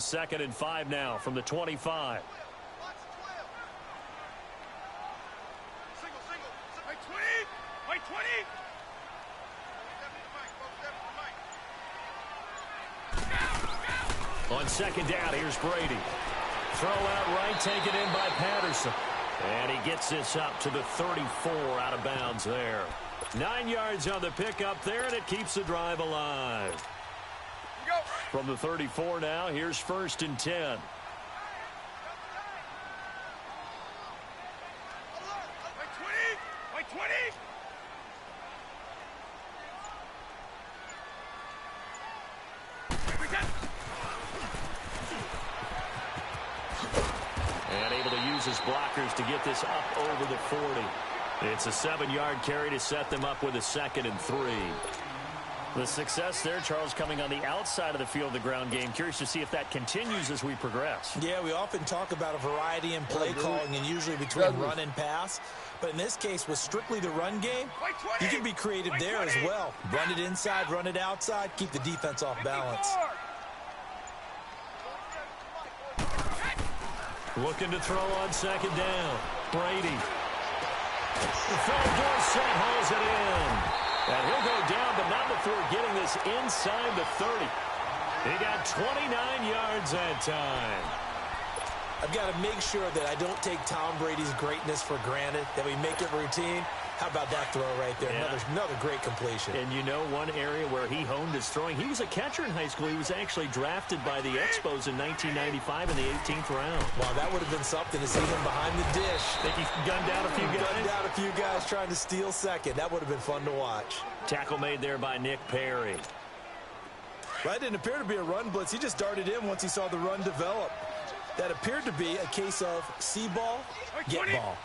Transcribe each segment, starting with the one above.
2nd and 5 now from the 25. On 2nd down, here's Brady. Throw out right, taken in by Patterson. And he gets this up to the 34 out of bounds there. 9 yards on the pickup there, and it keeps the drive alive. From the 34 now, here's 1st and 10. And able to use his blockers to get this up over the 40. It's a 7-yard carry to set them up with a 2nd and 3. The success there, Charles, coming on the outside of the field of the ground game. Curious to see if that continues as we progress. Yeah, we often talk about a variety in play calling and usually between run and pass. But in this case, with strictly the run game, you can be creative there as well. Run it inside, run it outside, keep the defense off balance. Looking to throw on 2nd down. Brady. The field goal set, hauls it in. And he'll go down, but not before getting this inside the 30. He got 29 yards that time. I've got to make sure that I don't take Tom Brady's greatness for granted, that we make it routine. How about that throw right there? Yeah. Another great completion. And you know one area where he honed his throwing, he was a catcher in high school. He was actually drafted by the Expos in 1995 in the 18th round. Wow, that would have been something to see him behind the dish. Think he gunned down a few guys? Gunned down a few guys trying to steal 2nd. That would have been fun to watch. Tackle made there by Nick Perry. That didn't appear to be a run blitz. He just darted in once he saw the run develop. That appeared to be a case of see ball, get ball.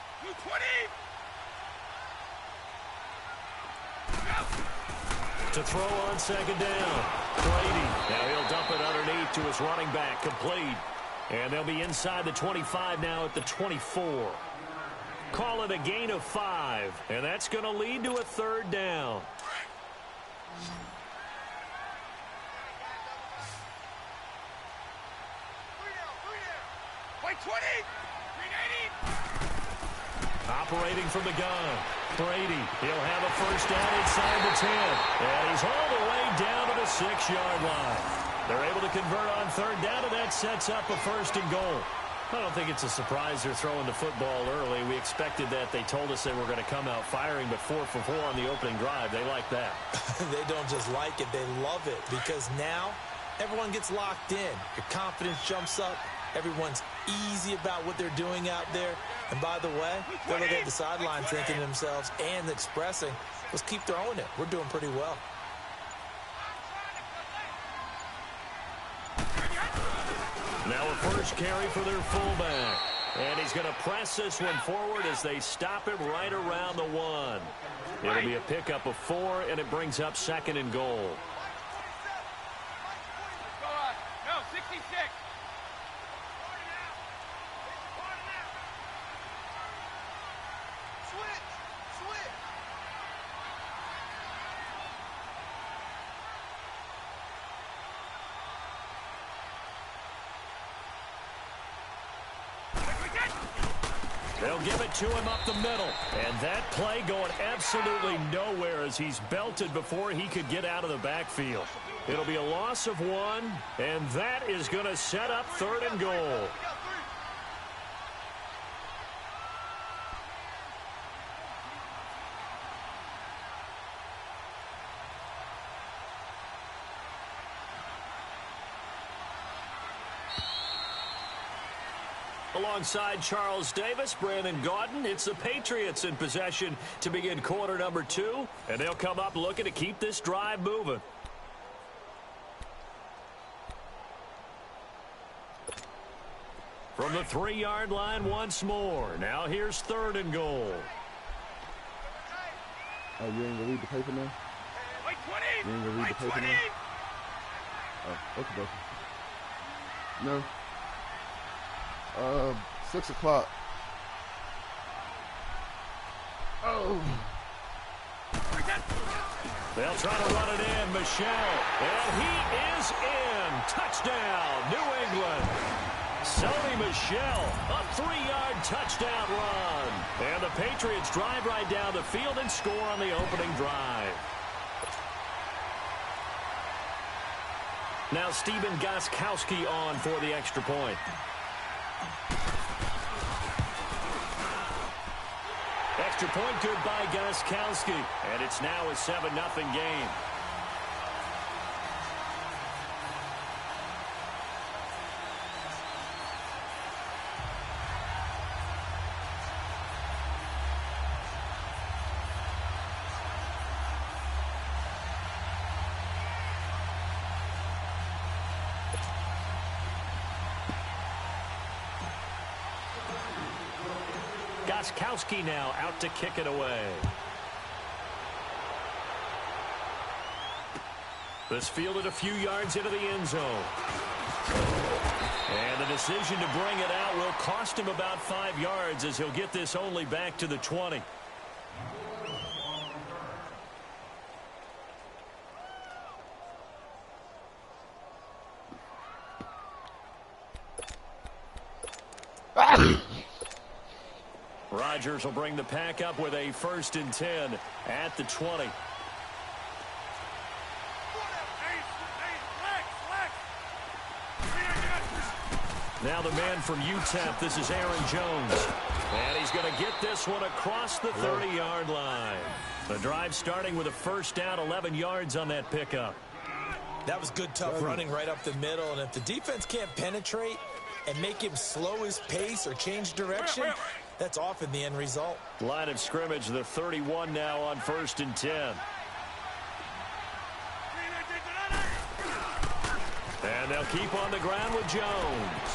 To throw on 2nd down. Brady. Now he'll dump it underneath to his running back. Complete. And they'll be inside the 25 now at the 24. Call it a gain of 5. And that's going to lead to a 3rd down. Operating from the gun. Brady, he'll have a 1st down inside the 10. And he's all the way down to the 6-yard line. They're able to convert on 3rd down, and that sets up a 1st and goal. I don't think it's a surprise they're throwing the football early. We expected that. They told us they were going to come out firing, but 4 for 4 on the opening drive. They like that. They don't just like it. They love it because now everyone gets locked in. Your confidence jumps up. Everyone's easy about what they're doing out there. And by the way, they're looking at the sideline thinking to themselves and expressing, let's keep throwing it. We're doing pretty well. Now a 1st carry for their fullback. And he's going to press this one forward as they stop him right around the 1. It'll be a pickup of 4, and it brings up 2nd and goal. They'll give it to him up the middle. And that play going absolutely nowhere as he's belted before he could get out of the backfield. It'll be a loss of 1, and that is going to set up 3rd and goal. Alongside Charles Davis, Brandon Gaudin, it's the Patriots in possession to begin quarter number 2, and they'll come up looking to keep this drive moving. From the 3-yard line once more. Now here's 3rd and goal. Oh, you ain't gonna read the paper now? You ain't gonna read the paper now? Oh, okay. No. 6 o'clock. Oh. They'll try to run it in. Michel. And he is in. Touchdown, New England. Sony Michel, a 3-yard touchdown run. And the Patriots drive right down the field and score on the opening drive. Now Stephen Gostkowski on for the extra point. Extra point good by Gostkowski. And it's now a 7-0 game. Gostkowski now out to kick it away. This fielded a few yards into the end zone. And the decision to bring it out will cost him about 5 yards as he'll get this only back to the 20. Rodgers will bring the pack up with a 1st and 10 at the 20. Now the man from UTEP, this is Aaron Jones. And he's going to get this one across the 30-yard line. The drive starting with a 1st down, 11 yards on that pickup. That was good, tough running right up the middle. And if the defense can't penetrate and make him slow his pace or change direction, that's often the end result. Line of scrimmage, the 31 now on 1st and 10. And they'll keep on the ground with Jones.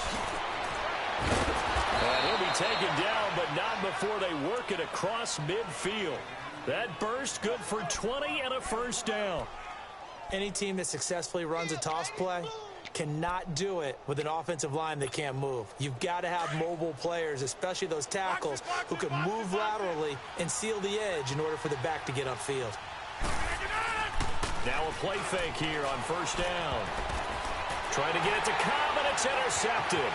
And he'll be taken down, but not before they work it across midfield. That burst good for 20 and a 1st down. Any team that successfully runs a toss play cannot do it with an offensive line that can't move. You've got to have mobile players, especially those tackles, who can move laterally and seal the edge in order for the back to get upfield. Now a play fake here on 1st down. Trying to get it to Cobb, and it's intercepted.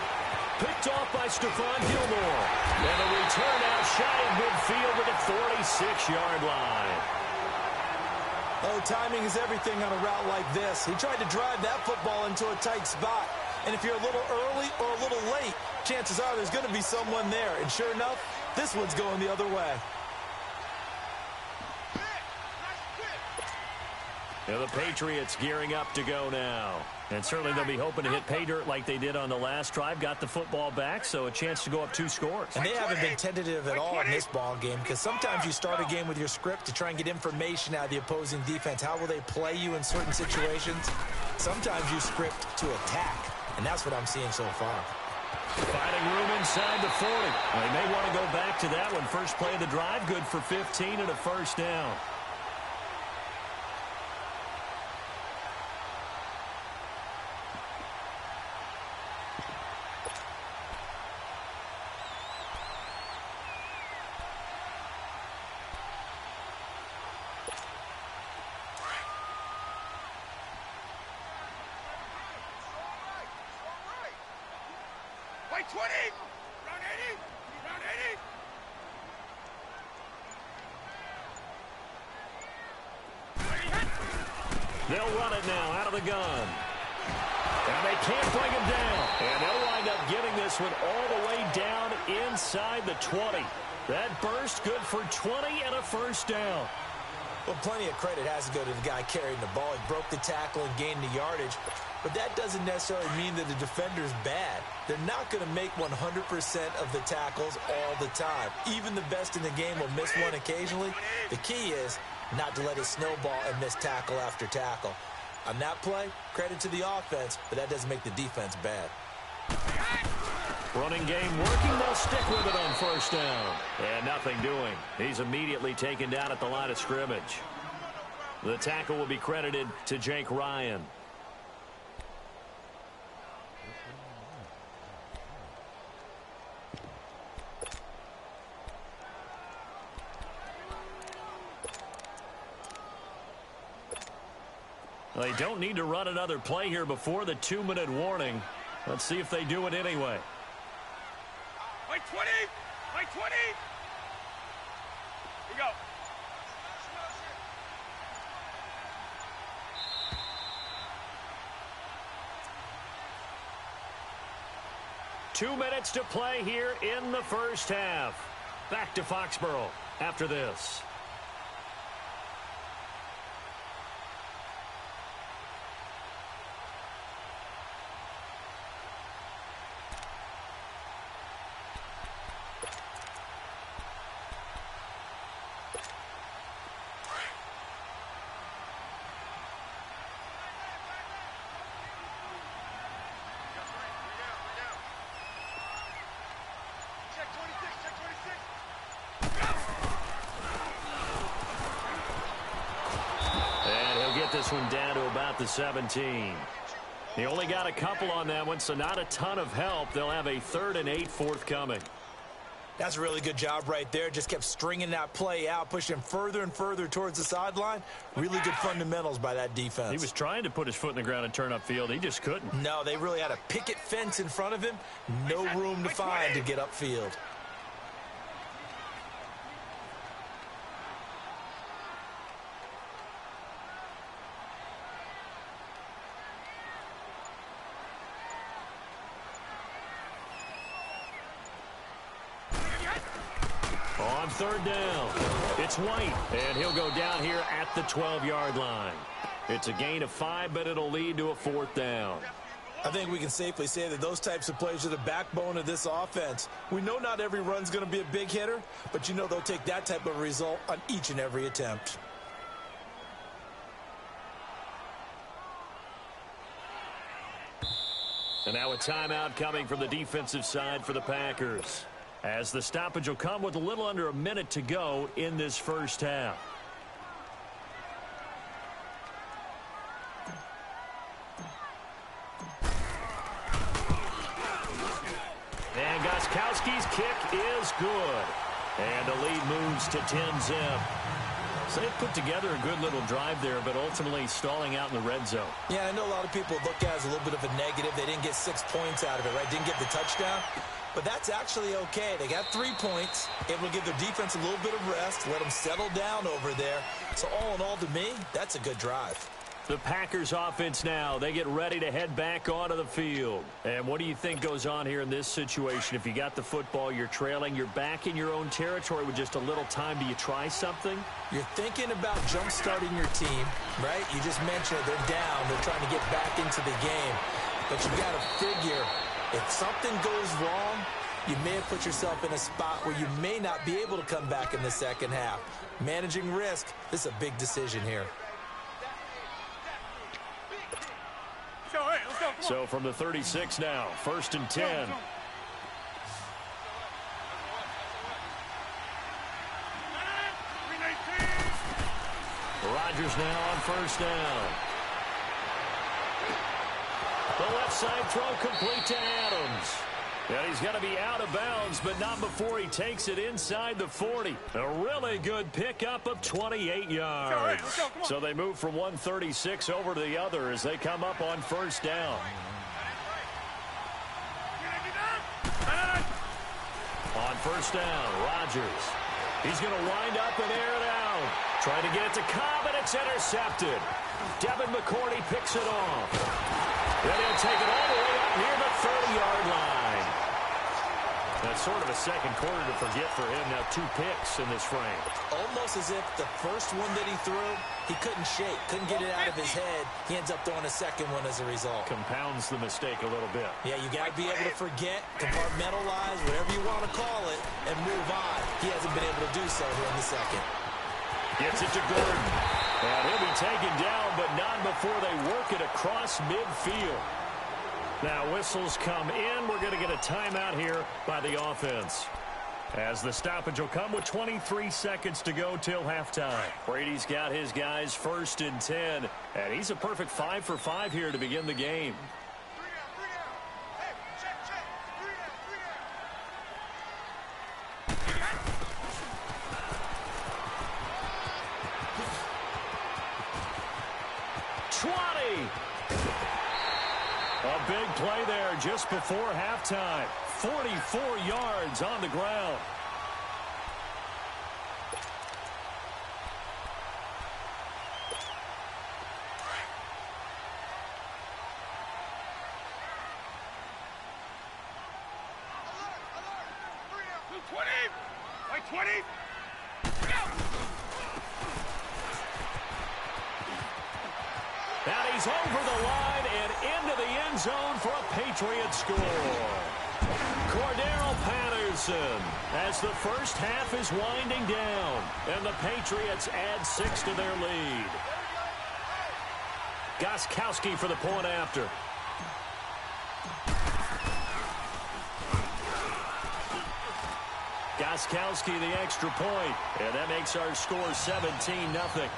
Picked off by Stephon Gilmore. And a return out shy of midfield to the 46-yard line. Oh, timing is everything on a route like this. He tried to drive that football into a tight spot. And if you're a little early or a little late, chances are there's going to be someone there. And sure enough, this one's going the other way. Now the Patriots gearing up to go now. And certainly they'll be hoping to hit pay dirt like they did on the last drive. Got the football back, so a chance to go up 2 scores. And they haven't been tentative at all in this ball game, because sometimes you start a game with your script to try and get information out of the opposing defense. How will they play you in certain situations? Sometimes you script to attack, and that's what I'm seeing so far. Finding room inside the 40. They may want to go back to that one. First play of the drive, good for 15 and a 1st down. They'll run it now out of the gun. And they can't bring him down. And they'll wind up getting this one all the way down inside the 20. That burst good for 20 and a 1st down. Well, plenty of credit has to go to the guy carrying the ball. He broke the tackle and gained the yardage. But that doesn't necessarily mean that the defender's bad. They're not going to make 100% of the tackles all the time. Even the best in the game will miss one occasionally. The key is not to let it snowball and miss tackle after tackle. On that play, credit to the offense, but that doesn't make the defense bad. Running game working. They'll stick with it on 1st down. And nothing doing. He's immediately taken down at the line of scrimmage. The tackle will be credited to Jake Ryan. They don't need to run another play here before the 2-minute warning. Let's see if they do it anyway. Like 20! Like 20! We go. 2 minutes to play here in the first half. Back to Foxborough after this. This one down to about the 17. He only got a couple on that one, so not a ton of help. They'll have a 3rd and 8 forthcoming. That's a really good job right there. Just kept stringing that play out, pushing him further and further towards the sideline. Really good fundamentals by that defense. He was trying to put his foot in the ground and turn upfield. He just couldn't. No, they really had a picket fence in front of him. No room to find to get upfield. On 3rd down, it's White, and he'll go down here at the 12-yard line. It's a gain of 5, but it'll lead to a 4th down. I think we can safely say that those types of plays are the backbone of this offense. We know not every run's going to be a big hitter, but you know they'll take that type of result on each and every attempt. And now a timeout coming from the defensive side for the Packers, as the stoppage will come with a little under a minute to go in this first half. And Gostkowski's kick is good. And the lead moves to 10-zip. So they put together a good little drive there, but ultimately stalling out in the red zone. Yeah, I know a lot of people look at it as a little bit of a negative. They didn't get 6 points out of it, right? Didn't get the touchdown. But that's actually okay. They got 3 points, able to give their defense a little bit of rest, let them settle down over there. So all in all, to me, that's a good drive. The Packers offense now, they get ready to head back onto the field. And what do you think goes on here in this situation? If you got the football, you're trailing, you're back in your own territory with just a little time. Do you try something? You're thinking about jump-starting your team, right? You just mentioned they're down. They're trying to get back into the game. But you've got to figure, if something goes wrong, you may have put yourself in a spot where you may not be able to come back in the second half. Managing risk, this is a big decision here. So from the 36 now, 1st and 10. Rodgers now on 1st down. The left side throw complete to Adams. And he's going to be out of bounds, but not before he takes it inside the 40. A really good pickup of 28 yards. So they move from 136 over to the other as they come up on 1st down. On 1st down, Rodgers. He's going to wind up and air it out. Trying to get it to Cobb, and it's intercepted. Devin McCourty picks it off. Then he'll take it all the way up near the 30-yard line. That's sort of a second quarter to forget for him. Now 2 picks in this frame. Almost as if the first one that he threw, he couldn't shake, couldn't get it out of his head. He ends up throwing a second one as a result. Compounds the mistake a little bit. Yeah, you got to be able to forget, compartmentalize, whatever you want to call it, and move on. He hasn't been able to do so here in the second. Gets it to Gordon. And he'll be taken down, but not before they work it across midfield. Now whistles come in. We're going to get a timeout here by the offense, as the stoppage will come with 23 seconds to go till halftime. Brady's got his guys 1st and 10, and he's a perfect 5 for 5 here to begin the game. Swat play there just before halftime. 44 yards on the ground. And he's over the line and into the end zone for a Patriot score. Cordero Patterson as the first half is winding down, and the Patriots add 6 to their lead. Gostkowski for the point after. Gostkowski the extra point, and that makes our score 17-0.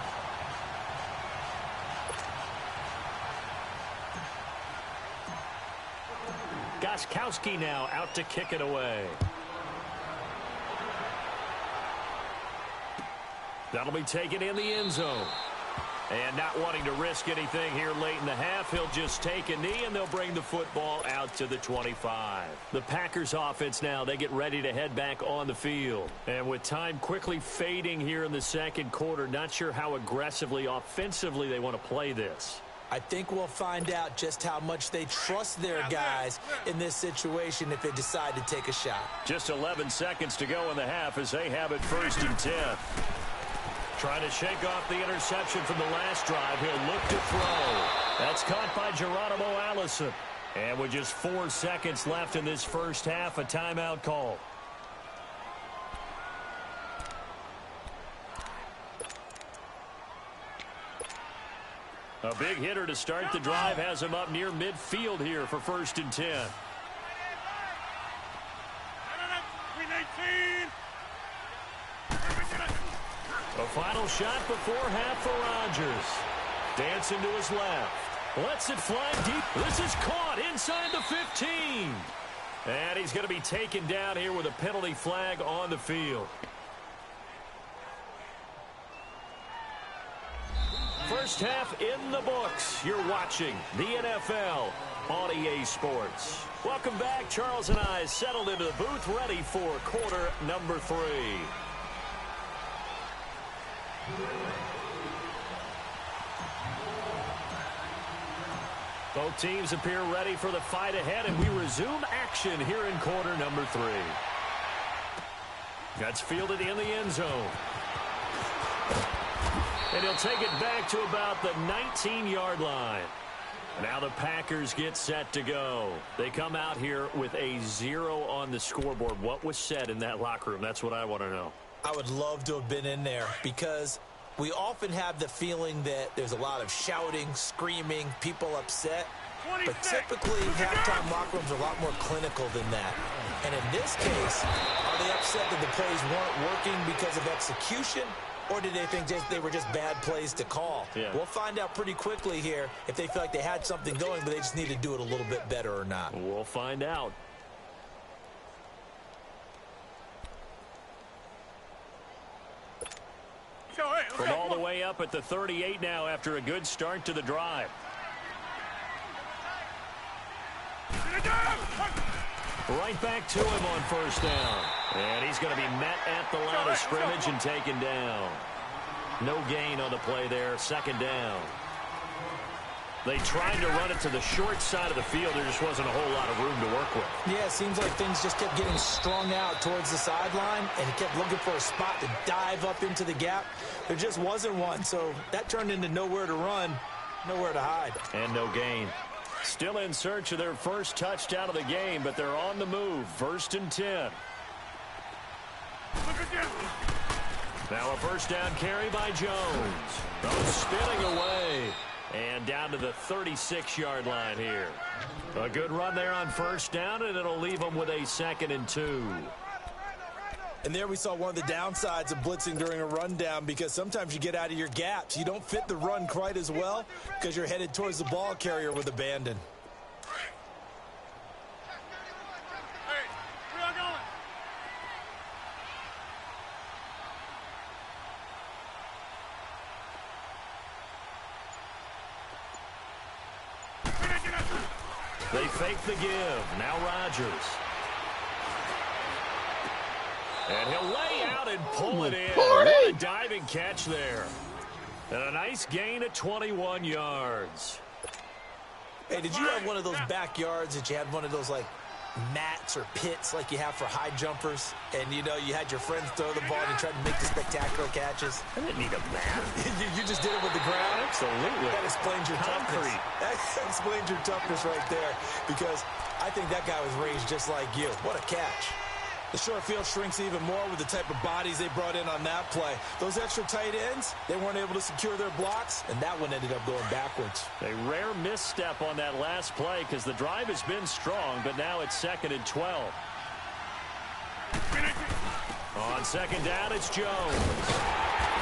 Gostkowski now out to kick it away. That'll be taken in the end zone. And not wanting to risk anything here late in the half, he'll just take a knee, and they'll bring the football out to the 25. The Packers offense now, they get ready to head back on the field. And with time quickly fading here in the second quarter, not sure how aggressively, offensively they want to play this. I think we'll find out just how much they trust their guys in this situation if they decide to take a shot. Just 11 seconds to go in the half as they have it 1st and 10. Trying to shake off the interception from the last drive. He'll look to throw. That's caught by Geronimo Allison. And with just 4 seconds left in this first half, a timeout call. A big hitter to start the drive has him up near midfield here for 1st and 10. A final shot before half for Rodgers. Dancing to his left. Lets it fly deep. This is caught inside the 15. And he's going to be taken down here with a penalty flag on the field. First half in the books. You're watching the NFL on EA Sports. Welcome back. Charles and I settled into the booth ready for quarter number 3. Both teams appear ready for the fight ahead, and we resume action here in quarter number 3. That's fielded in the end zone. And he'll take it back to about the 19-yard line. Now the Packers get set to go. They come out here with a 0 on the scoreboard. What was said in that locker room? That's what I want to know. I would love to have been in there because we often have the feeling that there's a lot of shouting, screaming, people upset. But typically, halftime locker rooms are a lot more clinical than that. And in this case, are they upset that the plays weren't working because of execution? Or did they think they were just bad plays to call? Yeah. We'll find out pretty quickly here if they feel like they had something going, but they just need to do it a little bit better or not. We'll find out. From all the way up at the 38 now after a good start to the drive. Right back to him on first down. And he's going to be met at the line of scrimmage and taken down. No gain on the play there. 2nd down. They tried to run it to the short side of the field. There just wasn't a whole lot of room to work with. Yeah, it seems like things just kept getting strung out towards the sideline, and he kept looking for a spot to dive up into the gap. There just wasn't one, so that turned into nowhere to run, nowhere to hide. And no gain. Still in search of their first touchdown of the game, but they're on the move. 1st and 10. Now a first down carry by Jones. Spinning away. And down to the 36-yard line here. A good run there on first down, and it'll leave them with a 2nd and 2. And there we saw one of the downsides of blitzing during a rundown, because sometimes you get out of your gaps. You don't fit the run quite as well because you're headed towards the ball carrier with abandon. They fake the give. Now Rodgers. And he'll lay out and pull it in. What a diving catch there. And a nice gain of 21 yards. Hey, did you have one of those backyards that you had one of those, like, mats or pits like you have for high jumpers? And, you know, you had your friends throw the ball and you tried to make the spectacular catches? I didn't need a mat. you just did it with the ground? Absolutely. That explains your toughness. That explains your toughness right there, because I think that guy was raised just like you. What a catch. The short field shrinks even more with the type of bodies they brought in on that play. Those extra tight ends, they weren't able to secure their blocks, and that one ended up going backwards. A rare misstep on that last play because the drive has been strong, but now it's 2nd and 12. On 2nd down, it's Jones.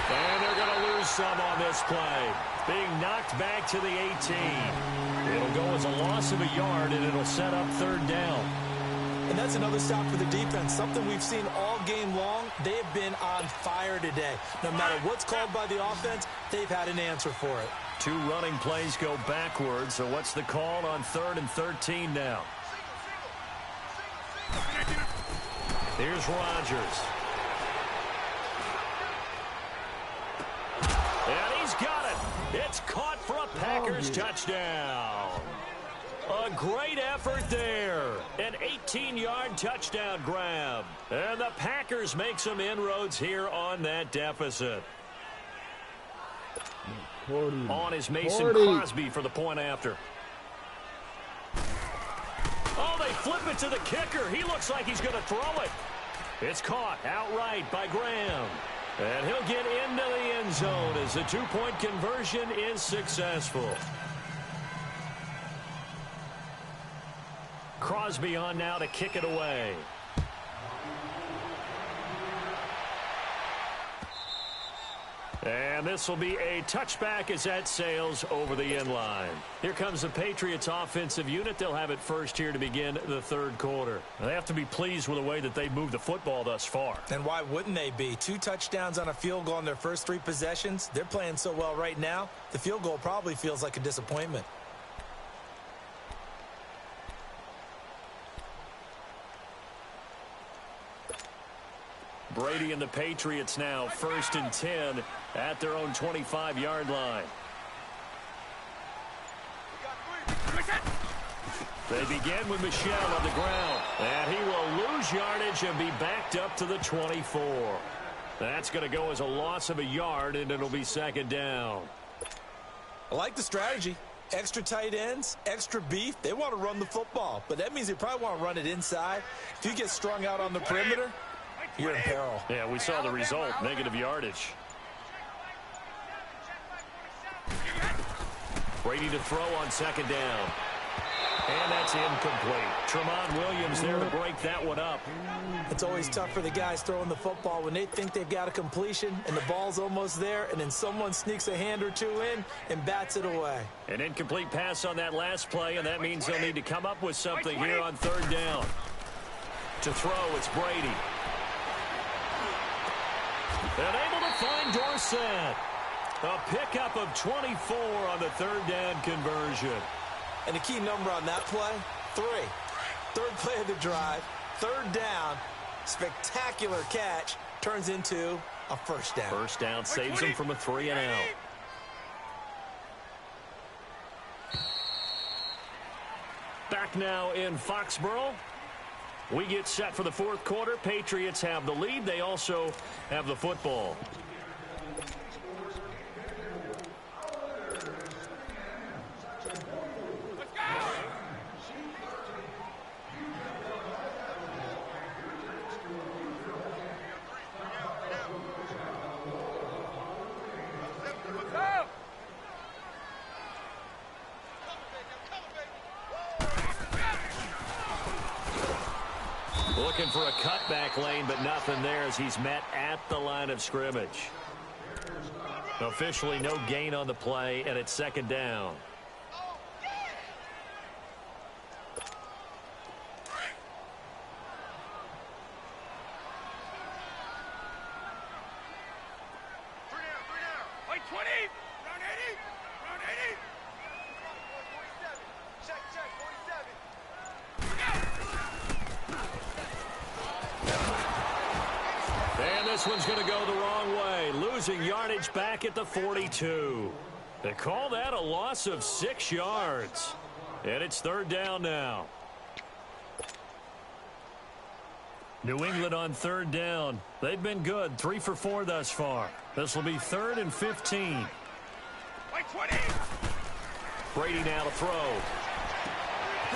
And they're going to lose some on this play. Being knocked back to the 18. It'll go as a loss of a yard, and it'll set up 3rd down. And that's another stop for the defense, something we've seen all game long. They have been on fire today. No matter what's called by the offense, they've had an answer for it. 2 running plays go backwards, so what's the call on 3rd and 13 now? Here's Rodgers. And he's got it. It's caught for a Packers touchdown. A great effort there. An 18-yard touchdown grab. And the Packers make some inroads here on that deficit. On is Mason Crosby for the point after. Oh, they flip it to the kicker. He looks like he's going to throw it. It's caught outright by Graham. And he'll get into the end zone as the 2-point conversion is successful. Crosby on now to kick it away. And this will be a touchback as that sails over the end line. Here comes the Patriots offensive unit. They'll have it first here to begin the 3rd quarter. They have to be pleased with the way that they moved the football thus far. And why wouldn't they be? 2 touchdowns on a field goal in their first 3 possessions. They're playing so well right now, the field goal probably feels like a disappointment. Brady and the Patriots now 1st and 10 at their own 25-yard line. They begin with Michel on the ground. And he will lose yardage and be backed up to the 24. That's going to go as a loss of a yard, and it'll be 2nd down. I like the strategy. Extra tight ends, extra beef. They want to run the football, but that means they probably want to run it inside. If you get strung out on the perimeter, you're in peril. Yeah, we saw the result, negative yardage. Brady to throw on 2nd down. And that's incomplete. Tramon Williams there to break that one up. It's always tough for the guys throwing the football when they think they've got a completion and the ball's almost there, and then someone sneaks a hand or 2 in and bats it away. An incomplete pass on that last play, and that means they'll need to come up with something here on 3rd down. To throw, it's Brady. And able to find Dorsett. A pickup of 24 on the 3rd down conversion. And the key number on that play, 3. 3rd play of the drive, 3rd down, spectacular catch, turns into a 1st down. 1st down saves him from a 3 and out. Back now in Foxborough. We get set for the 4th quarter. Patriots have the lead. They also have the football. Looking for a cutback lane, but nothing there as he's met at the line of scrimmage. Officially no gain on the play, and it's 2nd down. Like 20, round 80, round 80. Check, 47. this one's going to go the wrong way. Losing yardage back at the 42. They call that a loss of 6 yards. And it's third down now. New England on third down. They've been good, 3 for 4 thus far. This will be 3rd and 15. Like 20. Brady now to throw.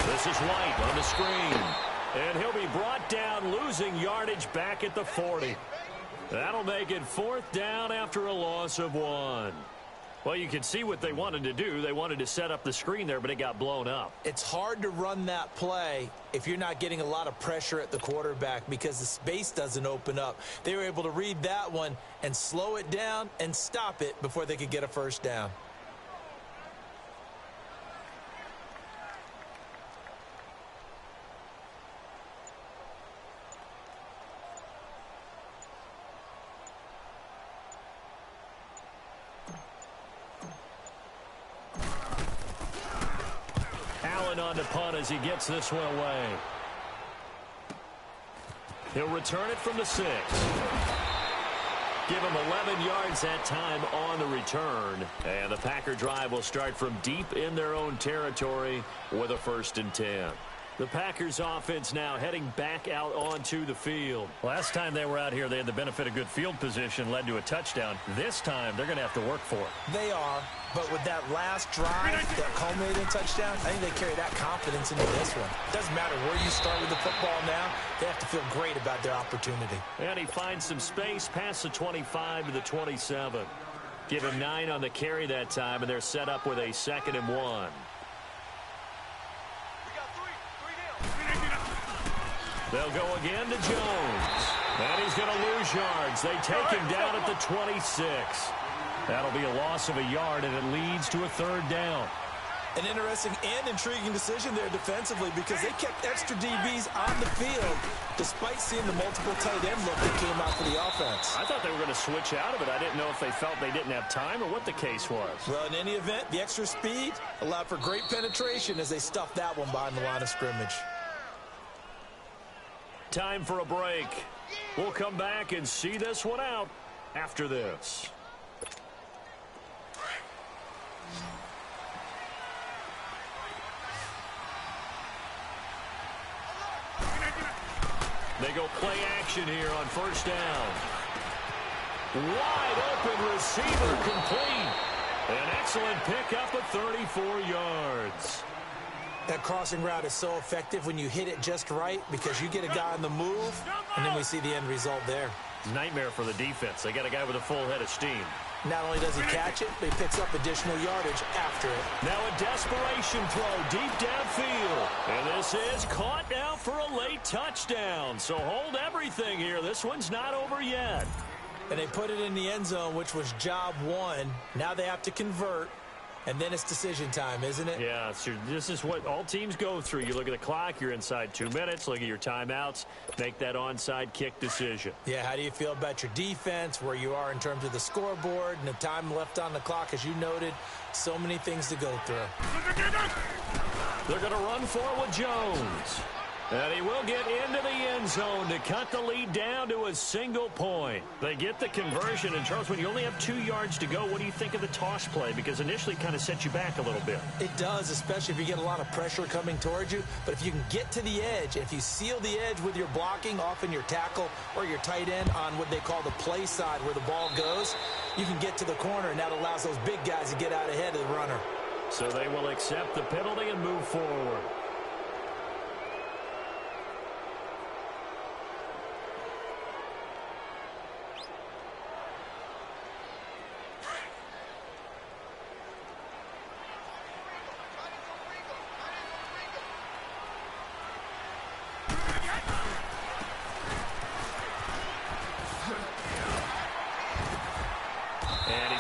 This is White on the screen. And he'll be brought down, losing yardage back at the 40. That'll make it 4th down after a loss of 1. Well, you can see what they wanted to do. They wanted to set up the screen there, but it got blown up. It's hard to run that play if you're not getting a lot of pressure at the quarterback because the space doesn't open up. They were able to read that one and slow it down and stop it before they could get a first down. On to punt as he gets this one away. He'll return it from the 6. Give him 11 yards that time on the return. And the Packer drive will start from deep in their own territory with a 1st and 10. The Packers offense now heading back out onto the field. Last time they were out here, they had the benefit of good field position, led to a touchdown. This time, they're going to have to work for it. They are, but with that last drive that culminated in touchdown, I think they carry that confidence into this one. Doesn't matter where you start with the football now, they have to feel great about their opportunity. And he finds some space past the 25 to the 27. Give him 9 on the carry that time, and they're set up with a 2nd and 1. They'll go again to Jones. And he's going to lose yards. They take him down at the 26. That'll be a loss of a yard, and it leads to a 3rd down. An interesting and intriguing decision there defensively because they kept extra DBs on the field despite seeing the multiple tight end look that came out for the offense. I thought they were going to switch out of it. I didn't know if they felt they didn't have time or what the case was. Well, in any event, the extra speed allowed for great penetration as they stuffed that one behind the line of scrimmage. Time for a break. We'll come back and see this one out after this. They go play action here on 1st down. Wide open receiver complete. An excellent pickup of 34 yards. That crossing route is so effective when you hit it just right because you get a guy on the move, and then we see the end result there. Nightmare for the defense. They got a guy with a full head of steam. Not only does he catch it, but he picks up additional yardage after it. Now a desperation throw deep downfield. And this is caught now for a late touchdown. So hold everything here. This one's not over yet. And they put it in the end zone, which was job 1. Now they have to convert. And then it's decision time, isn't it? Yeah, so this is what all teams go through. You look at the clock, you're inside 2 minutes, look at your timeouts, make that onside kick decision. Yeah, how do you feel about your defense, where you are in terms of the scoreboard, and the time left on the clock, as you noted, so many things to go through. They're going to run for it with Jones. And he will get into the end zone to cut the lead down to a single point. They get the conversion. And, Charles, when you only have 2 yards to go, what do you think of the toss play? Because initially it kind of sets you back a little bit. It does, especially if you get a lot of pressure coming towards you. But if you can get to the edge, if you seal the edge with your blocking, often your tackle or your tight end on what they call the play side where the ball goes, you can get to the corner, and that allows those big guys to get out ahead of the runner. So they will accept the penalty and move forward.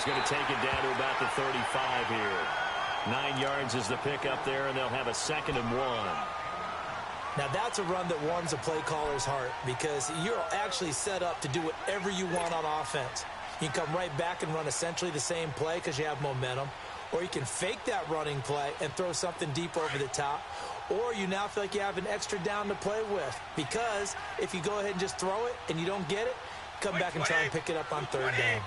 Going to take it down to about the 35 here. 9 yards is the pickup there, and they'll have a 2nd and 1. Now that's a run that warms a play caller's heart because you're actually set up to do whatever you want on offense. You can come right back and run essentially the same play because you have momentum, or you can fake that running play and throw something deep over the top, or you now feel like you have an extra down to play with because if you go ahead and just throw it and you don't get it, come back and try and pick it up on third down.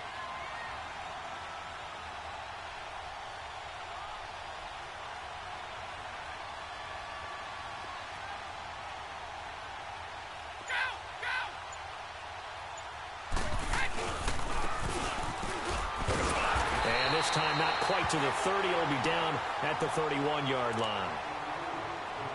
This time not quite to the 30. It'll be down at the 31-yard line.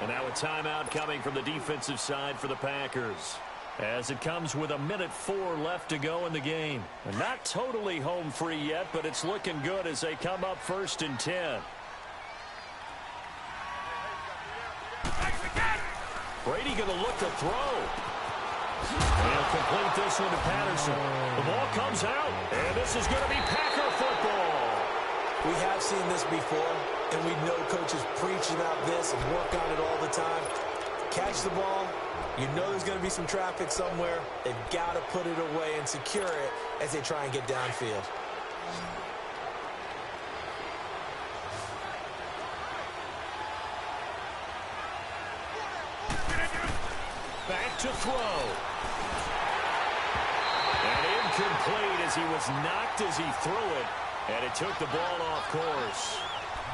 And now a timeout coming from the defensive side for the Packers, as it comes with 1:04 left to go in the game. And not totally home free yet, but it's looking good as they come up 1st and 10. Brady going to look to throw. He'll complete this one to Patterson. The ball comes out, and this is going to be Packer football. We have seen this before, and we know coaches preach about this and work on it all the time. Catch the ball. You know there's going to be some traffic somewhere. They've got to put it away and secure it as they try and get downfield. Back to throw. And incomplete as he was knocked as he threw it. And it took the ball off course.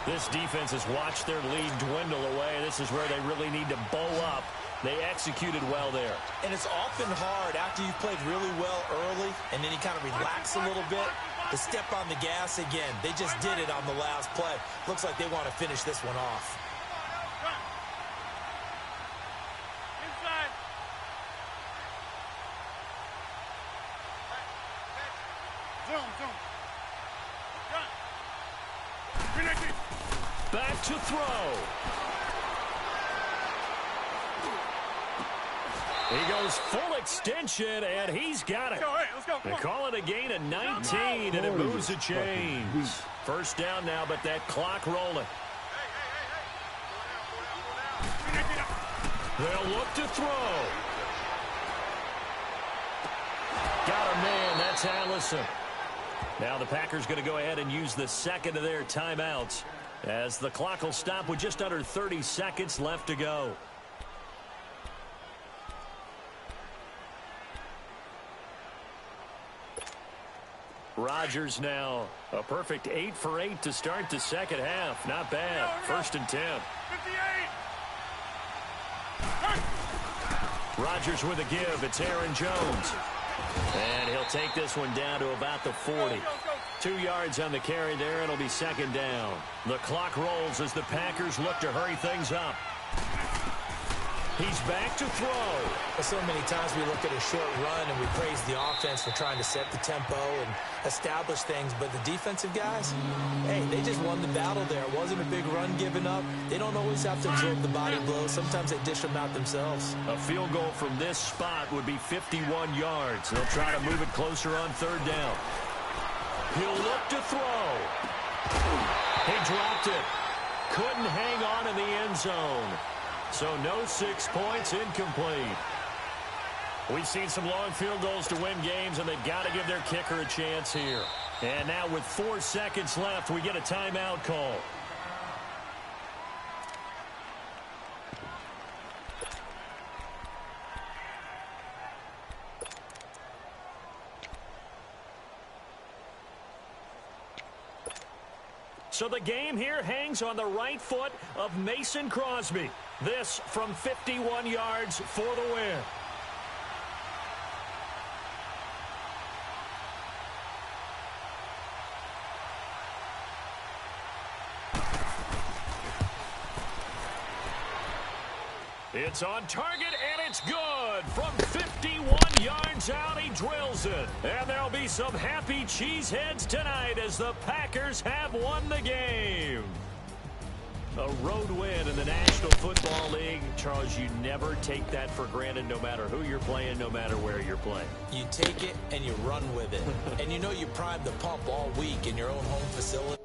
This defense has watched their lead dwindle away. This is where they really need to bow up. They executed well there. And it's often hard after you've played really well early and then you kind of relax a little bit to step on the gas again. They just did it on the last play. Looks like they want to finish this one off. Inside. Zoom. Back to throw. He goes full extension, and he's got it. Let's go. They call it a gain of 19, and it moves the chains. First down now, but that clock rolling. They'll look to throw. Got a man. That's Allison. Now the Packers going to go ahead and use the second of their timeouts, as the clock will stop with just under 30 seconds left to go. Rodgers now a perfect 8 for 8 to start the second half. Not bad. 1st and 10. 58. Rodgers with a give. It's Aaron Jones. And he'll take this one down to about the 40. 2 yards on the carry there, and it'll be second down. The clock rolls as the Packers look to hurry things up. He's back to throw. So many times we look at a short run and we praise the offense for trying to set the tempo and establish things, but the defensive guys, hey, they just won the battle there. It wasn't a big run given up. They don't always have to absorb the body blows. Sometimes they dish them out themselves. A field goal from this spot would be 51 yards. They'll try to move it closer on third down. He'll look to throw. He dropped it. Couldn't hang on in the end zone. So no 6 points, incomplete. We've seen some long field goals to win games, and they've got to give their kicker a chance here. And now with 4 seconds left, we get a timeout call. So the game here hangs on the right foot of Mason Crosby. This from 51 yards for the win. It's on target, and it's good. From 51 yards out, he drills it. And there'll be some happy cheeseheads tonight as the Packers have won the game. A road win in the National Football League. Charles, you never take that for granted, no matter who you're playing, no matter where you're playing. You take it and you run with it. And you know you primed the pump all week in your own home facility.